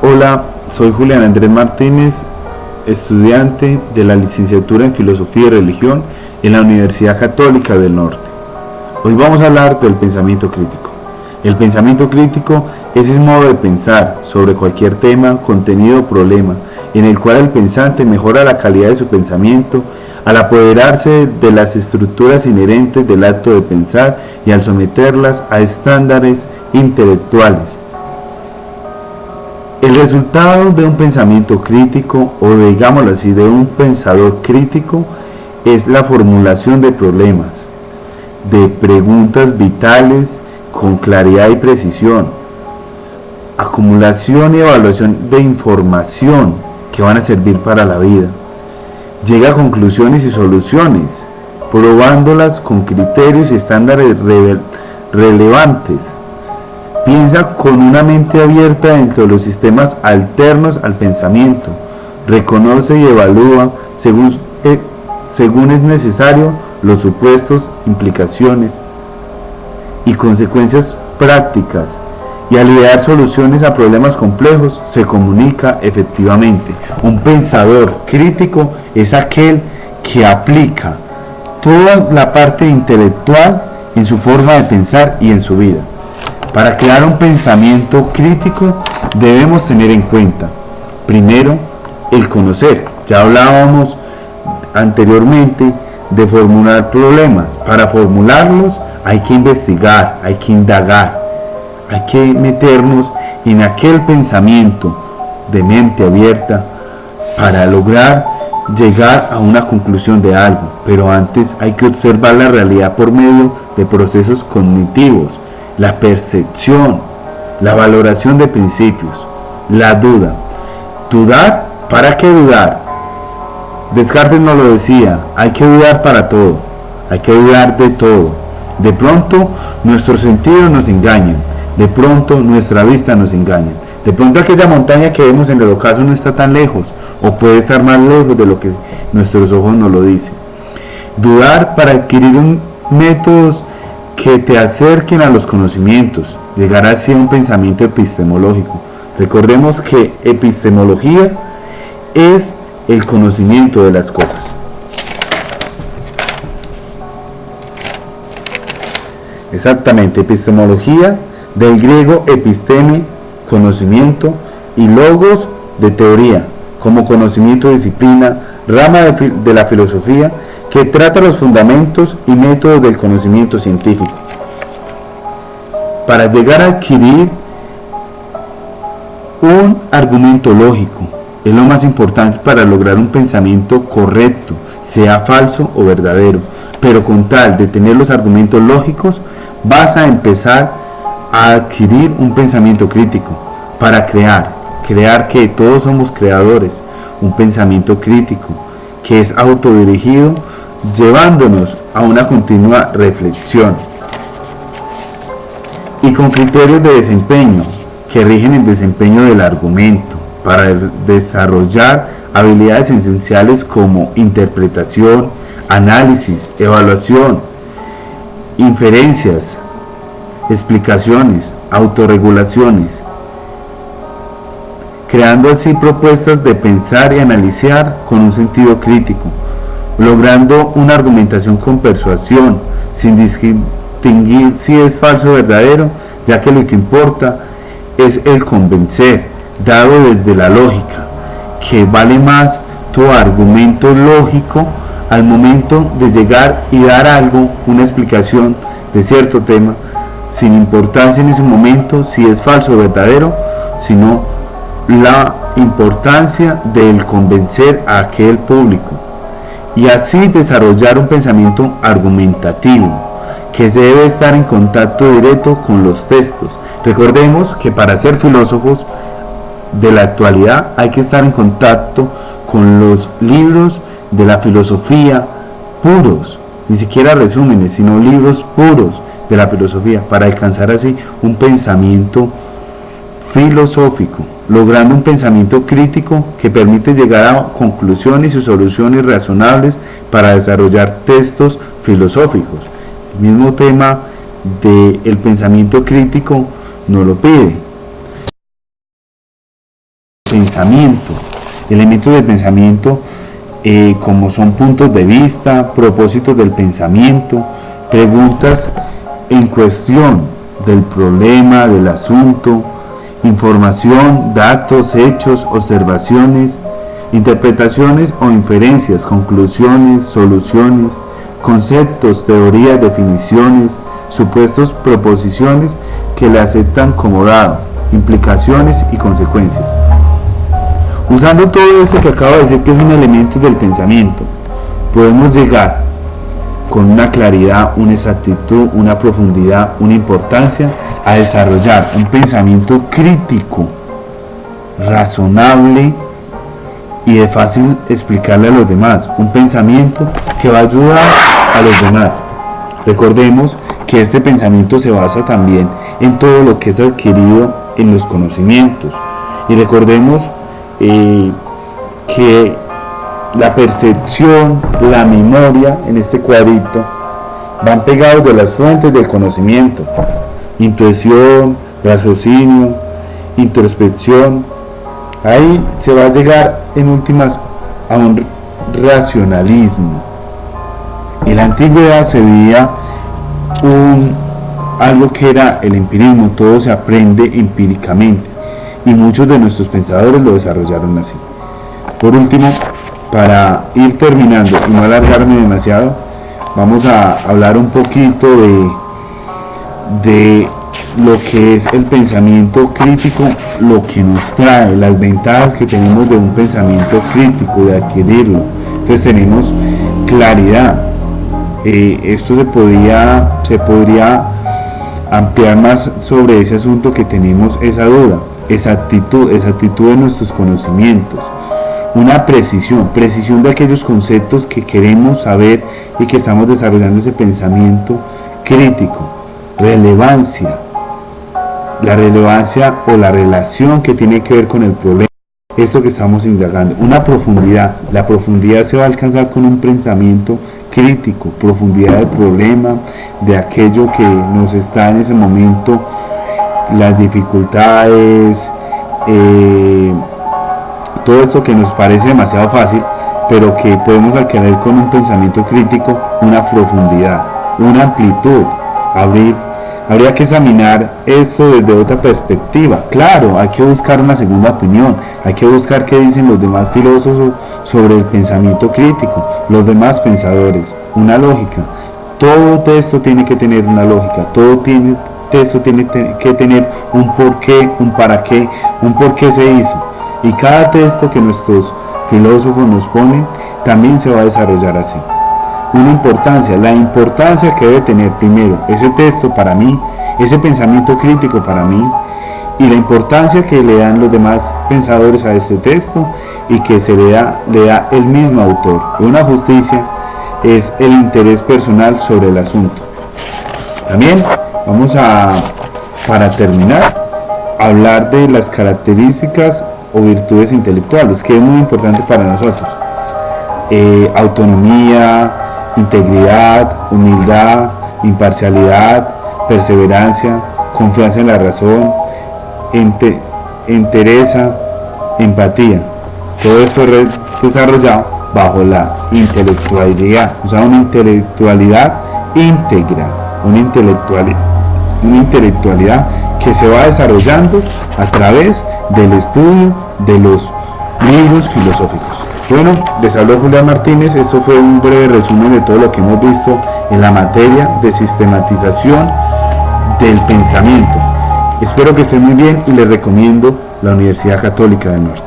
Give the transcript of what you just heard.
Hola, soy Julián Andrés Martínez, estudiante de la licenciatura en Filosofía y Religión en la Universidad Católica del Norte. Hoy vamos a hablar del pensamiento crítico. El pensamiento crítico es el modo de pensar sobre cualquier tema, contenido o problema, en el cual el pensante mejora la calidad de su pensamiento al apoderarse de las estructuras inherentes del acto de pensar y al someterlas a estándares intelectuales. El resultado de un pensamiento crítico, o digámoslo así, de un pensador crítico, es la formulación de problemas, de preguntas vitales con claridad y precisión, acumulación y evaluación de información que van a servir para la vida. Llega a conclusiones y soluciones, probándolas con criterios y estándares relevantes. Piensa con una mente abierta dentro de los sistemas alternos al pensamiento. Reconoce y evalúa, según es necesario, los supuestos, implicaciones y consecuencias prácticas. Y al idear soluciones a problemas complejos, se comunica efectivamente. Un pensador crítico es aquel que aplica toda la parte intelectual en su forma de pensar y en su vida. Para crear un pensamiento crítico debemos tener en cuenta, primero, el conocer. Ya hablábamos anteriormente de formular problemas. Para formularlos hay que investigar, hay que indagar, hay que meternos en aquel pensamiento de mente abierta para lograr llegar a una conclusión de algo. Pero antes hay que observar la realidad por medio de procesos cognitivos. La percepción, la valoración de principios, la duda. ¿Dudar? ¿Para qué dudar? Descartes nos lo decía, hay que dudar para todo, hay que dudar de todo. De pronto nuestros sentidos nos engañan, de pronto nuestra vista nos engaña, de pronto aquella montaña que vemos en el ocaso no está tan lejos, o puede estar más lejos de lo que nuestros ojos nos lo dicen. Dudar para adquirir métodos que te acerquen a los conocimientos, llegar así a un pensamiento epistemológico. Recordemos que epistemología es el conocimiento de las cosas. Exactamente, epistemología, del griego episteme, conocimiento, y logos, de teoría, como conocimiento, disciplina, rama de la filosofía, que trata los fundamentos y métodos del conocimiento científico. Para llegar a adquirir un argumento lógico, es lo más importante para lograr un pensamiento correcto, sea falso o verdadero. Pero con tal de tener los argumentos lógicos, vas a empezar a adquirir un pensamiento crítico para crear que todos somos creadores, un pensamiento crítico que es autodirigido, llevándonos a una continua reflexión y con criterios de desempeño que rigen el desempeño del argumento para desarrollar habilidades esenciales como interpretación, análisis, evaluación, inferencias, explicaciones, autorregulaciones, creando así propuestas de pensar y analizar con un sentido crítico, logrando una argumentación con persuasión, sin distinguir si es falso o verdadero, ya que lo que importa es el convencer, dado desde la lógica, que vale más tu argumento lógico al momento de llegar y dar algo, una explicación de cierto tema, sin importancia en ese momento si es falso o verdadero, sino la importancia del convencer a aquel público. Y así desarrollar un pensamiento argumentativo que se debe estar en contacto directo con los textos. Recordemos que para ser filósofos de la actualidad hay que estar en contacto con los libros de la filosofía puros, ni siquiera resúmenes, sino libros puros de la filosofía, para alcanzar así un pensamiento filosófico, logrando un pensamiento crítico que permite llegar a conclusiones y soluciones razonables para desarrollar textos filosóficos. El mismo tema del pensamiento crítico nos lo pide. pensamiento. Elementos del pensamiento como son puntos de vista, propósitos del pensamiento, preguntas en cuestión del problema, del asunto, información, datos, hechos, observaciones, interpretaciones o inferencias, conclusiones, soluciones, conceptos, teorías, definiciones, supuestos, proposiciones que le aceptan como dado, implicaciones y consecuencias. Usando todo esto que acabo de decir que son elementos del pensamiento, podemos llegar con una claridad, una exactitud, una profundidad, una importancia a desarrollar un pensamiento crítico, razonable y de fácil explicarle a los demás, un pensamiento que va a ayudar a los demás. Recordemos que este pensamiento se basa también en todo lo que es adquirido en los conocimientos, y recordemos que la percepción, la memoria en este cuadrito van pegados de las fuentes del conocimiento: intuición, raciocinio, introspección. Ahí se va a llegar en últimas a un racionalismo. En la antigüedad se veía algo que era el empirismo, todo se aprende empíricamente, y muchos de nuestros pensadores lo desarrollaron así. Por último, para ir terminando y no alargarme demasiado, vamos a hablar un poquito de lo que es el pensamiento crítico, lo que nos trae, las ventajas que tenemos de un pensamiento crítico, de adquirirlo. Entonces tenemos claridad. Esto se podría ampliar más sobre ese asunto que tenemos esa duda, exactitud de nuestros conocimientos, una precisión de aquellos conceptos que queremos saber y que estamos desarrollando ese pensamiento crítico, relevancia, la relevancia o la relación que tiene que ver con el problema, esto que estamos indagando, una profundidad. La profundidad se va a alcanzar con un pensamiento crítico, profundidad del problema, de aquello que nos está en ese momento, las dificultades, todo esto que nos parece demasiado fácil, pero que podemos adquirir con un pensamiento crítico, una profundidad, una amplitud. Habría que examinar esto desde otra perspectiva. Claro, hay que buscar una segunda opinión, hay que buscar qué dicen los demás filósofos sobre el pensamiento crítico, los demás pensadores, una lógica. Todo texto tiene que tener una lógica, texto tiene que tener un porqué, un para qué, un por qué se hizo. Y cada texto que nuestros filósofos nos ponen también se va a desarrollar así. Una importancia, la importancia que debe tener primero ese texto para mí, ese pensamiento crítico para mí, y la importancia que le dan los demás pensadores a este texto y que le da el mismo autor. Una justicia es el interés personal sobre el asunto. También vamos para terminar, hablar de las características o virtudes intelectuales, que es muy importante para nosotros. Autonomía, integridad, humildad, imparcialidad, perseverancia, confianza en la razón, entereza, empatía. Todo esto es desarrollado bajo la intelectualidad, o sea, una intelectualidad íntegra, una intelectualidad que se va desarrollando a través del estudio de los libros filosóficos. Bueno, les habló Julián Martínez. Esto fue un breve resumen de todo lo que hemos visto en la materia de sistematización del pensamiento. Espero que estén muy bien y les recomiendo la Universidad Católica del Norte.